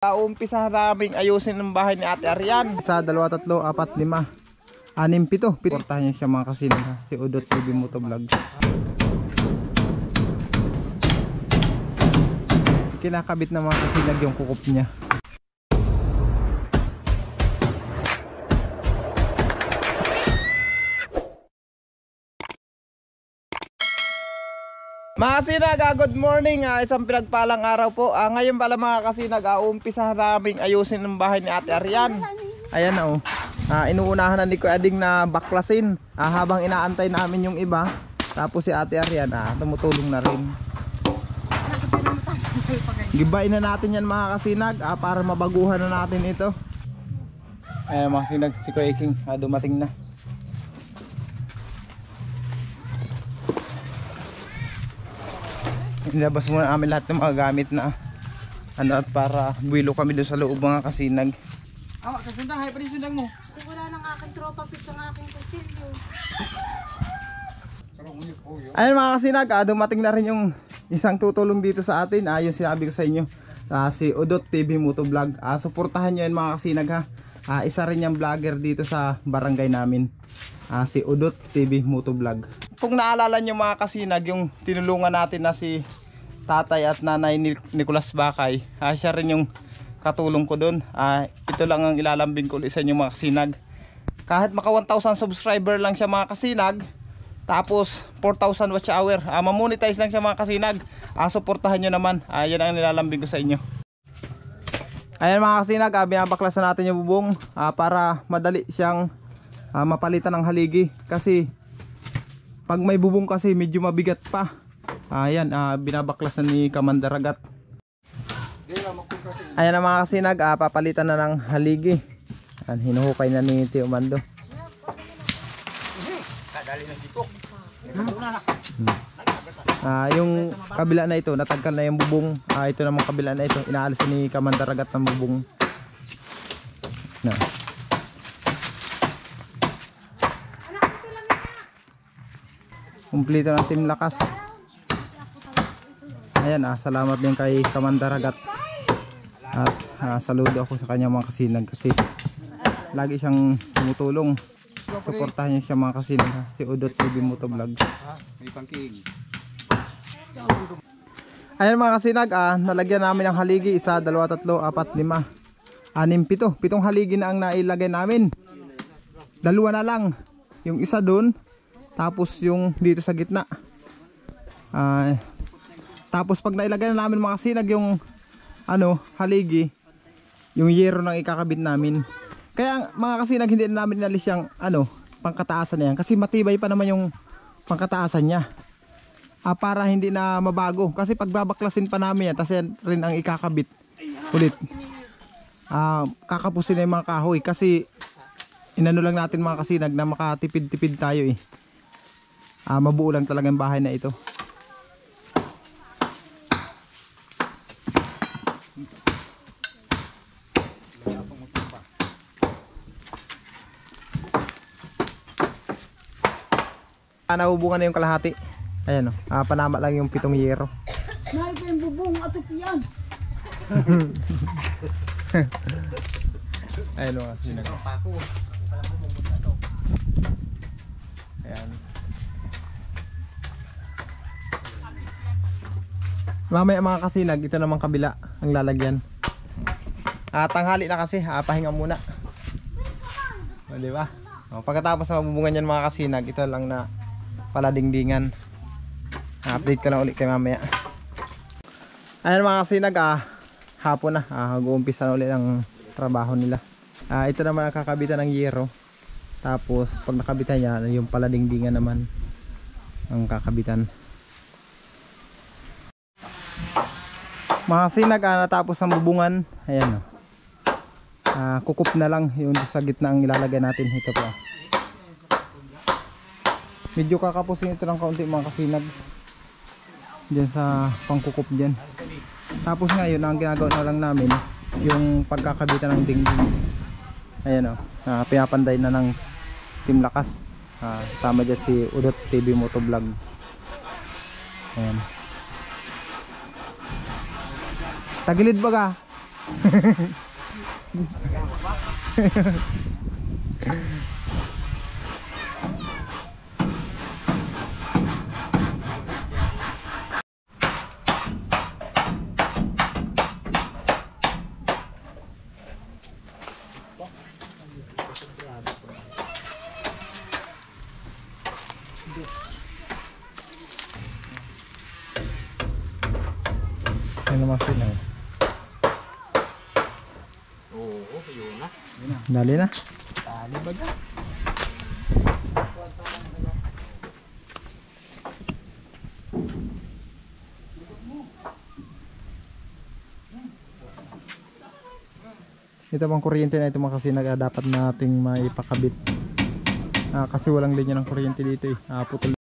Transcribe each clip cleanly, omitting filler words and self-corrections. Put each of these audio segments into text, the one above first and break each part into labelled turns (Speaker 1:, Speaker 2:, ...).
Speaker 1: Umpisa naming ayusin ng bahay ni Ate Arian. 1, 2, 3, 4, 5, 6, 7. Portahan niyo siya mga kasinag, si Udot TV Motovlog. Kinakabit na mga kasinag yung kukup niya. Mga kasinag, good morning. Isang pinagpalang araw po. Ngayon pala mga kasinag, umpisa naming ayusin ng bahay ni Ate Arian. Ayan na inuunahan na ni Kuya Ading na baklasin habang inaantay namin yung iba. Tapos si Ate Arian tumutulong na rin. Gibain na natin yan mga kasinag para mabaguhan na natin ito. Ayan mga kasinag, si Kuya Iking dumating na. Nilabas muna namin lahat ng mga gamit na at para buwilo kami doon sa loob mga kasinag.
Speaker 2: Kasundang, hay pa rin sundang mo.
Speaker 3: Wala nang aking tropa pizza ng aking kutsilyo.
Speaker 1: Ayun mga kasinag, dumating na rin yung isang tutulong dito sa atin. Yung sinabi ko sa inyo, si Udot TV Motovlog. Suportahan nyo yun mga kasinag isa rin yung vlogger dito sa barangay namin, si Udot TV Motovlog. Kung naalala nyo mga kasinag, yung tinulungan natin na si tatay at nanay ni Nicolas Bakay, siya rin yung katulong ko doon. Ito lang ang ilalambing ko ulit sa inyo mga kasinag. Kahit maka 1,000 subscriber lang siya mga kasinag, tapos 4,000 watch hour, mamonetize lang siya mga kasinag, suportahan nyo naman. Yan ang nilalambing ko sa inyo. Ayan mga kasinag, binabaklasan natin yung bubong para madali siyang mapalitan ng haligi. Kasi pag may bubong kasi medyo mabigat pa. Ayan, binabaklasan ni Kamandaragat. Ayan na mga kasinag, papalitan na ng haligi. Hinuhukay na ni Tio Mando. Yung kabila na ito, natagkal na yung bubong. Ito namang kabila na ito, inaalis ni Kamandaragat ng bubong. Kumplito ng Team Lakas. Ayan, salamat din kay Kamandaragat. At saludo ako sa kanya mga kasinag kasi lagi siyang tumutulong. Suportahan niyo siya mga kasinag, si Udot TV Motovlog. Ayan mga kasinag, nalagyan namin ang haligi. 1, 2, 3, 4, 5, 6, 7. 7 haligi na ang nailagay namin. 2 na lang. Yung isa dun, tapos yung dito sa gitna. Tapos pag nailagay na namin mga kasinag yung haligi, yung yero nang ikakabit namin. Kaya mga kasinag, hindi na namin inalis yung pangkataasan na yan kasi matibay pa naman yung pangkataasan niya. Para hindi na mabago kasi pag babaklasin pa namin yan, tas yan rin ang ikakabit ulit. Kakapusin na yung mga kahoy kasi inano lang natin mga kasinag na makatipid-tipid tayo mabuo lang talaga yung bahay na ito. Nahubungan na yung kalahati. Ayan panama lang yung 7 yero.
Speaker 3: Mahal pa yung bubong ato yan.
Speaker 1: Ayan ayan. Mamaya mga kasinag, ito namang kabila ang lalagyan. Tanghali na kasi, pahinga muna. Diba? Pagkatapos na mabubungan yan mga kasinag, ito lang na paladingdingan. Update ko lang ulit kay mamaya. Ayan mga kasinag, hapon na, mag-uumpisa na ulit ang trabaho nila. Ito naman ang kakabitan ng yero. Tapos pag nakabitan yan, yung paladingdingan naman ang kakabitan. Mga kasinag, natapos ang bubungan. Ayan kukup na lang yung sa gitna ang ilalagay natin. Ito po. Medyo kakapusin ito ng kaunti mga kasinag dyan sa pangkukup dyan. Tapos ngayon ang ginagawa na lang namin yung pagkakabitan ng dingding. Ayan pinapanday na ng Team Lakas. Sama dyan si Udot TV Motovlog. Ayan. Tagilid ba ka? Ano naman sila?
Speaker 2: Oo, yun na.
Speaker 1: Dali na.
Speaker 2: Tali ba dyan?
Speaker 1: Ito bang kuryente na ito mga kasinag, dapat nating maipakabit. Kasi walang linya ng kuryente dito eh. Putol.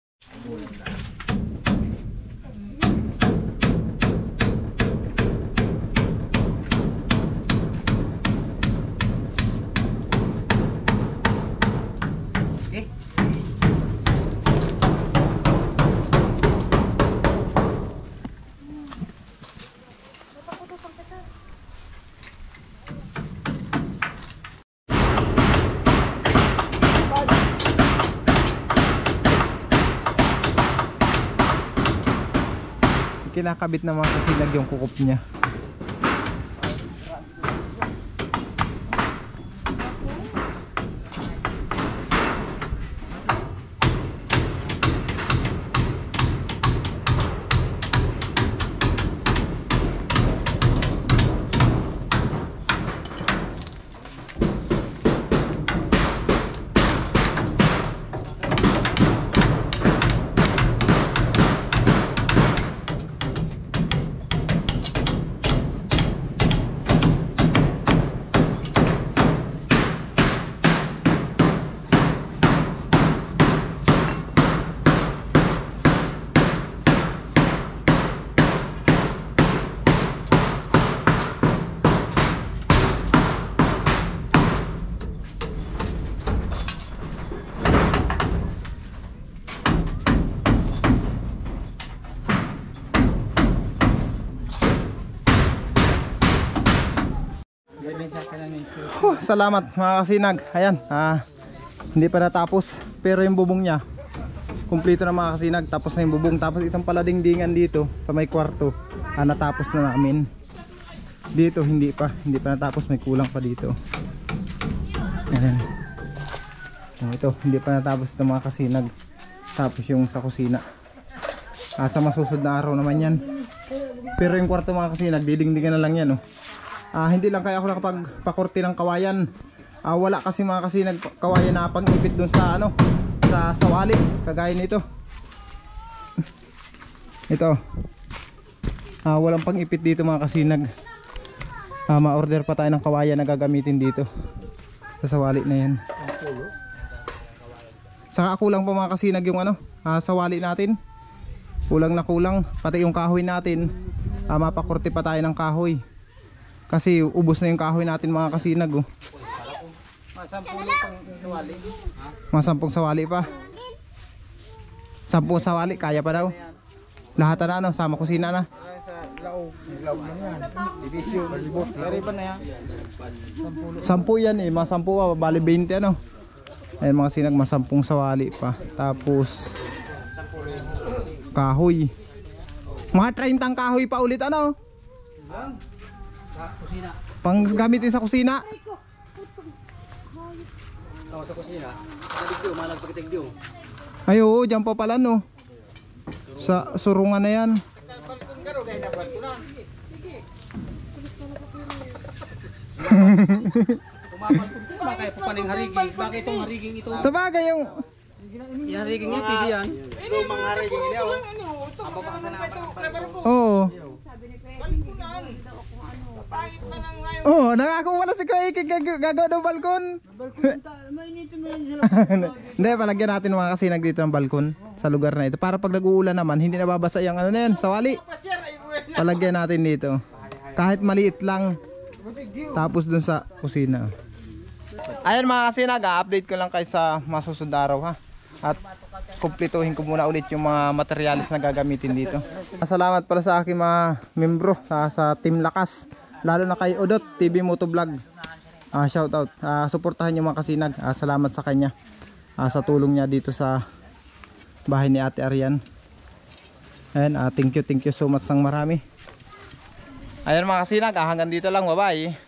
Speaker 1: Kinakabit na mga kasinag yung kukup niya. Salamat mga kasinag. Ayan, hindi pa natapos pero yung bubong niya kumpleto na mga kasinag. Tapos na yung bubong. Tapos itong paladingdingan dito sa may kwarto, natapos na namin. Dito hindi pa natapos, may kulang pa dito. Ayan. Ito hindi pa natapos ng mga kasinag. Tapos yung sa kusina, sa masusunod na araw naman yan. Pero yung kwarto mga kasinag, didingdingan na lang yan oh. Hindi lang kaya ako nakapagpakorte ng kawayan. Wala kasi mga kasinag kawayan na pang-ipit dun sa sa sawali kagaya nito. Ito. Walang pang-ipit dito mga kasinag. Ma-order pa tayo ng kawayan na gagamitin dito sa sawali na yan. Saka kulang pa mga kasinag yung sawali natin. Kulang na kulang. Pati yung kahoy natin, mapakorte pa tayo ng kahoy. Kasi ubos na yung kahoy natin mga kasinag oh. Masampung sawali pa. 10 sawali kaya pa daw. Lahat na sama kusina na.
Speaker 2: Laog lang yan. Division, malibot. Dari ba na yan?
Speaker 1: 10 yan eh, mga 10 pa, bali 20 ano. Ayun mga sinag, mga 10 sawali pa. Tapos kahoy. Mga 30 kahoy pa ulit ano.
Speaker 2: Kusina.
Speaker 1: Pang gamitin sa kusina.
Speaker 2: Sa kusina. Sa digdo, malag pagtigdo.
Speaker 1: Ay oo, dyan pa pala no. Sa surungan na yan.
Speaker 2: Balkon ka ro dahil na balkonan. Kumabalkon ko ba kay papaling harigi? Bakit itong hariging ito?
Speaker 1: Sa bagay yung
Speaker 2: Yung hariging niya pili yan. Ito mga hariging niya oh. Ang babasa na ito.
Speaker 1: oo.
Speaker 2: Balkonan. Pangit man ang ngayon.
Speaker 1: Oo, nangako wala si Kuya Ikig gagawa ng balkon.
Speaker 3: Mainitin mo yan.
Speaker 1: Hindi, palagyan natin mga kasinag dito ng balkon sa lugar na ito. Para pag nag-uulan naman, hindi nababasa yung na yan, sawali. Palagyan natin dito. Kahit maliit lang. Tapos dun sa kusina. Ayan mga kasinag, update ko lang kayo sa masusunod na araw ha. At kumpletuhin ko muna ulit yung mga materialis na gagamitin dito. Salamat pala sa aking mga membro sa Team Lakas. lalo na kay Udot TV Motovlog. Shout out. Suportahan niyo mga kasinag. Salamat sa kanya sa tulong niya dito sa bahay ni Ate Arian. Ayan, thank you so much sang marami. Ayan mga kasinag, hanggang dito lang, bye bye.